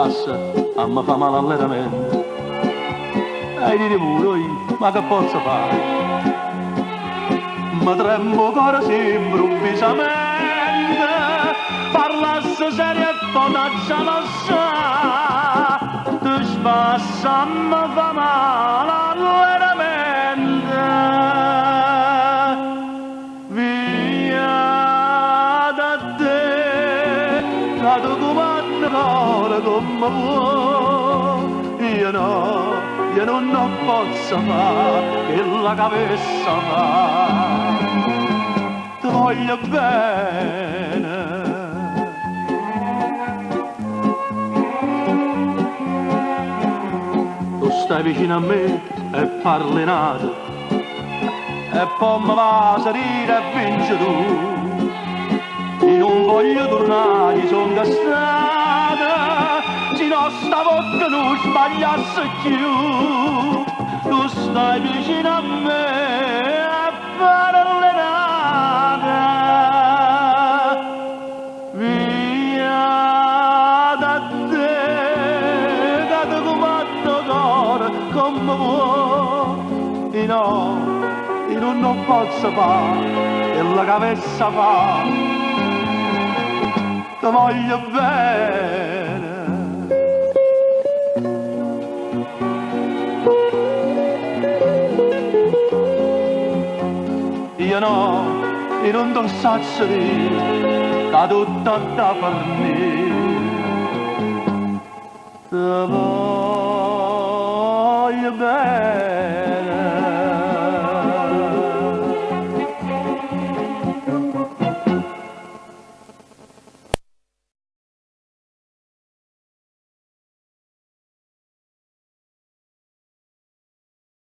passa a me fa male alleramento. E di pure io, ma che posso fare? Mi tremmo ancora sempre improvvisamente, parlasse serio e potaccia lo sa, ti spassa mi fa male alleramento. Via da te, da tu comando cuore come vuoi, io non posso fare che la cabeza fa, ti voglio bene. Tu stai vicino a me e parli nato, e poi mi va a salire e vinci tu. Io non voglio tornare, sono castata, se no stavolta non sbagliassi più. Tu stai vicino a me a parole nate, via da te, che ti comando cuore come vuoi. Io non posso fare che la cabeza fa, ti voglio bene. Io non ti saggio dire che tutto da fornire, ti voglio bene.